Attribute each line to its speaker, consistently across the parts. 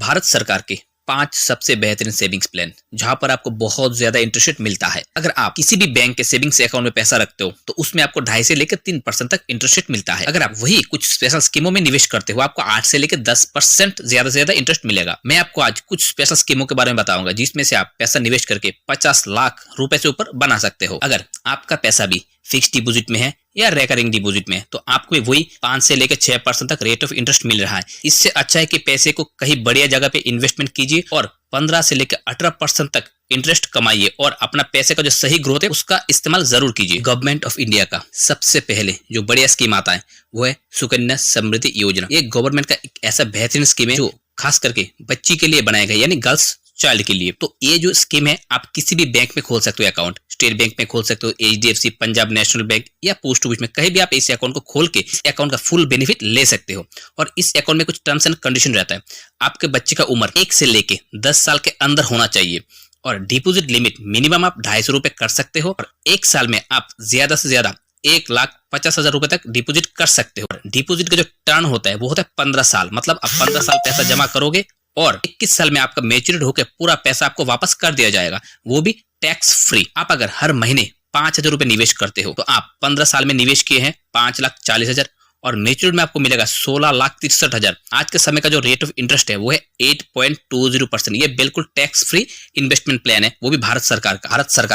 Speaker 1: भारत सरकार के 5 सबसे बेहतरीन सेविंग्स प्लान जहां पर आपको बहुत ज्यादा इंटरेस्ट रेट मिलता है। अगर आप किसी भी बैंक के सेविंग्स अकाउंट में पैसा रखते हो तो उसमें आपको 2.5 से लेकर 3% तक इंटरेस्ट रेट मिलता है। अगर आप वही कुछ स्पेशल स्कीमों में निवेश करते हो आपको 8 से लेकर 10% ज्यादा से ज्यादा इंटरेस्ट मिलेगा। मैं आपको आज कुछ स्पेशल स्कीमों के बारे में बताऊंगा जिसमें से आप पैसा निवेश करके 50 लाख रुपए से ऊपर बना सकते हो। अगर आपका पैसा भी फिक्स डिपॉजिट में है या रेकरिंग डिपॉजिट में है तो आपको वही 5 से लेकर 6% तक रेट ऑफ इंटरेस्ट मिल रहा है। इससे अच्छा है कि पैसे को कहीं बढ़िया जगह पे इन्वेस्टमेंट कीजिए और 15 से लेकर 18% तक इंटरेस्ट कमाइए और अपना पैसे का जो सही ग्रोथ है उसका इस्तेमाल जरूर कीजिए। गवर्नमेंट ऑफ इंडिया का सबसे पहले जो बढ़िया स्कीम आता है वो है सुकन्या समृद्धि योजना। ये गवर्नमेंट का एक ऐसा बेहतरीन स्कीम है जो खास करके बच्ची के लिए बनाया गया यानी गर्ल्स चाइल्ड के लिए। तो ये जो स्कीम है आप किसी भी बैंक में खोल सकते हो अकाउंट, स्टेट बैंक में खोल सकते हो, HDFC, पंजाब नेशनल बैंक या पोस्ट ऑफिस में कहीं भी आप इस अकाउंट को खोल के अकाउंट का फुल बेनिफिट ले सकते हो। और इस अकाउंट में कुछ टर्म्स एंड कंडीशन रहता है। आपके बच्चे का उम्र 1 से लेके 10 साल के अंदर होना चाहिए और डिपोजिट लिमिट मिनिमम आप 250 रुपए कर सकते हो और 1 साल में आप ज्यादा से ज्यादा 1,50,000 रुपए तक डिपोजिट कर सकते हो। डिपोजिट का जो टर्न होता है वो होता है 15 साल, मतलब आप 15 साल पैसा जमा करोगे और 21 साल में आपका मैच्योरिट होकर पूरा पैसा आपको वापस कर दिया जाएगा, वो भी टैक्स फ्री। आप अगर हर महीने 5,000 रुपए निवेश करते हो तो आप 15 साल में निवेश किए हैं 5,40,000 और मैच्योरिटी में आपको मिलेगा 16,63,000। आज के समय का जो रेट ऑफ इंटरेस्ट है वो है 8.20%। ये बिल्कुल टैक्स फ्री इन्वेस्टमेंट प्लान है, वो भी भारत सरकार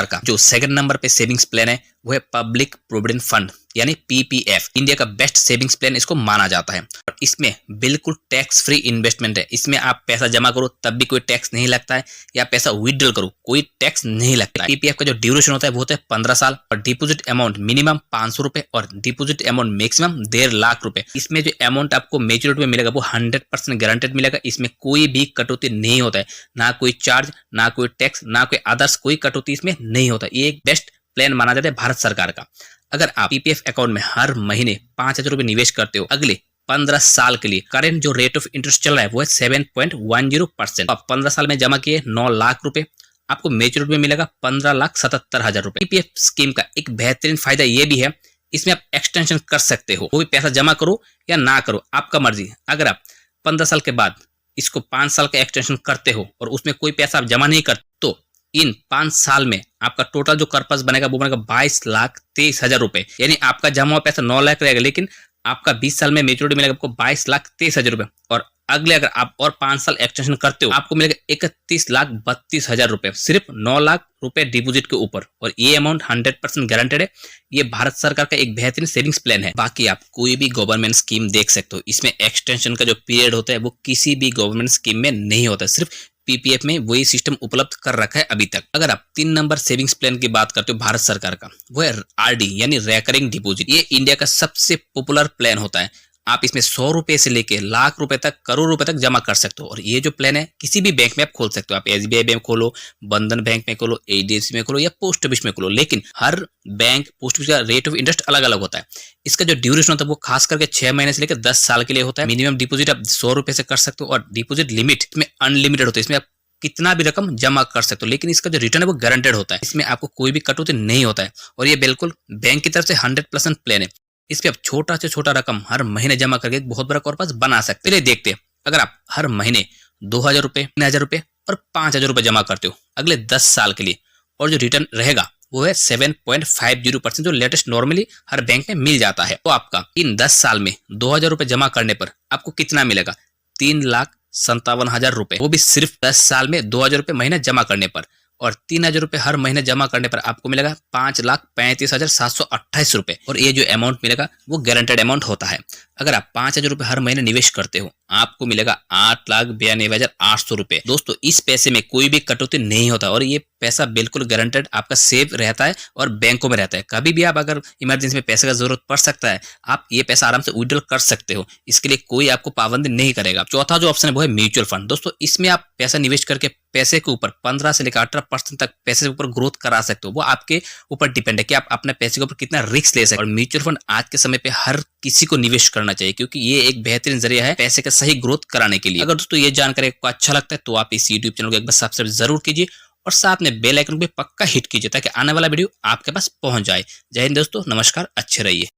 Speaker 1: का। जो सेकंड नंबर पे सेविंग्स प्लान है वो है पब्लिक प्रोविडेंट फंड यानी PPF। इंडिया का बेस्ट सेविंग्स प्लान इसको माना जाता है और इसमें बिल्कुल टैक्स फ्री इन्वेस्टमेंट है। इसमें आप पैसा जमा करो तब भी कोई टैक्स नहीं लगता है या पैसा विड्रॉल करो कोई टैक्स नहीं लगता है। PPF का जो ड्यूरेशन होता है वो होता है 15 साल और डिपोजिट अमाउंट मिनिमम 500 रुपए और डिपोजिट अमाउंट मैक्सिमम 1.5 लाख रुपए। इसमें जो अमाउंट आपको मेच्योरिटी में मिलेगा वो 100% गारंटेड मिलेगा। इसमें कोई भी कटौती नहीं होता है, ना कोई चार्ज, ना कोई टैक्स, ना कोई अदर्स कोई कटौती इसमें नहीं होता। ये एक बेस्ट प्लान माना जाता है भारत सरकार का। अगर आप PPF अकाउंट में हर महीने 5,000 रुपए निवेश करते हो अगले 15 साल के लिए, करेंट जो रेट ऑफ इंटरेस्ट चल रहा है वो है 7.10%। आप 15 साल में जमा किए 9 लाख रुपए, आपको मैच्योरिटी में मिलेगा 15,77,000 रुपए। PPF स्कीम का एक बेहतरीन फायदा ये भी है इसमें आप एक्सटेंशन कर सकते हो, वो भी पैसा जमा करो या ना करो आपका मर्जी। अगर आप 15 साल के बाद इसको 5 साल का एक्सटेंशन करते हो और उसमें कोई पैसा आप जमा नहीं करते तो इन 5 साल में आपका टोटल जो कर्पस बनेगा वो बनेगा 22,23,000 रुपए। यानी आपका जमा हुआ पैसा 9 लाख रहेगा लेकिन आपका 20 साल में मेच्योरिटी मिलेगा आपको 22,23,000 रुपए और अगले अगर आप और 5 साल एक्सटेंशन करते हो आपको मिलेगा 31,32,000 रुपए, सिर्फ 9 लाख रुपए डिपोजिट के ऊपर। और ये अमाउंट 100% गारंटेड है। ये भारत सरकार का एक बेहतरीन सेविंग्स प्लान है। बाकी आप कोई भी गवर्नमेंट स्कीम देख सकते हो, इसमें एक्सटेंशन का जो पीरियड होता है वो किसी भी गवर्नमेंट स्कीम में नहीं होता, सिर्फ PPF में वही सिस्टम उपलब्ध कर रखा है अभी तक। अगर आप 3 नंबर सेविंग्स प्लान की बात करते हो भारत सरकार का वो है RD यानी रेकरिंग डिपॉजिट। ये इंडिया का सबसे पॉपुलर प्लान होता है। आप इसमें 100 रुपए से लेके लाख रुपए तक, करोड़ रुपए तक जमा कर सकते हो और ये जो प्लान है किसी भी बैंक में आप खोल सकते हो। आप SBI बैंक खोलो, बंधन बैंक में खोलो, HDFC में खोलो या पोस्ट ऑफिस में खोलो, लेकिन हर बैंक पोस्ट ऑफिस का रेट ऑफ इंटरेस्ट अलग अलग होता है। इसका जो ड्यूरेशन होता है वो खास करके 6 महीने से लेकर 10 साल के लिए होता है। मिनिमम डिपोजिट आप 100 रुपए से कर सकते हो और डिपोजिट लिमिट में अनलिमिटेड होता है। इसमें आप कितना भी रकम जमा कर सकते हो लेकिन इसका जो रिटर्न है वो गारंटेड होता है। इसमें आपको कोई भी कटौती नहीं होता है और ये बिल्कुल बैंक की तरफ से 100% प्लान है। इस पे आप छोटा से छोटा रकम हर महीने जमा करके एक बहुत बड़ा कॉर्पस बना सकते हैं। चलिए देखते हैं, अगर आप हर महीने 2,000 रुपए, 3,000 रुपए और 5,000 रुपए जमा करते हो अगले 10 साल के लिए और जो रिटर्न रहेगा वो है 7.50%, जो लेटेस्ट नॉर्मली हर बैंक में मिल जाता है। तो आपका इन 10 साल में 2,000 रुपए जमा करने पर आपको कितना मिलेगा? 3,57,000 रुपए, वो भी सिर्फ 10 साल में 2,000 रुपए महीने जमा करने पर। और 3,000 रुपए हर महीने जमा करने पर आपको मिलेगा 5,35,728 रुपए और ये जो अमाउंट मिलेगा वो गारंटेड अमाउंट होता है। अगर आप 5,000 रुपए हर महीने निवेश करते हो आपको मिलेगा 8,92,800 रुपए। दोस्तों इस पैसे में कोई भी कटौती नहीं होता और ये पैसा बिल्कुल गारंटेड आपका सेव रहता है और बैंकों में रहता है। कभी भी आप अगर इमरजेंसी में पैसे का जरूरत पड़ सकता है आप ये पैसा आराम से विड्रॉल कर सकते हो, इसके लिए कोई आपको पाबंदी नहीं करेगा। चौथा जो ऑप्शन है वो है म्यूचुअल फंड। दोस्तों इसमें आप पैसा निवेश करके पैसे के ऊपर 15 से लेकर 18% तक पैसे के ऊपर ग्रोथ करा सकते हो। वो आपके ऊपर डिपेंड है कि आप अपने पैसे के ऊपर कितना रिस्क ले सकते हो। और म्यूचुअल फंड आज के समय पे हर किसी को निवेश करना चाहिए क्योंकि ये एक बेहतरीन जरिया है पैसे का सही ग्रोथ कराने के लिए। अगर दोस्तों ये जानकारी आपको अच्छा लगता है तो आप इस YouTube चैनल को एक बार सब्सक्राइब जरूर कीजिए और साथ में बेल आइकन पे पक्का हिट कीजिए ताकि आने वाला वीडियो आपके पास पहुंच जाए। जय हिंद दोस्तों, नमस्कार, अच्छे रहिए।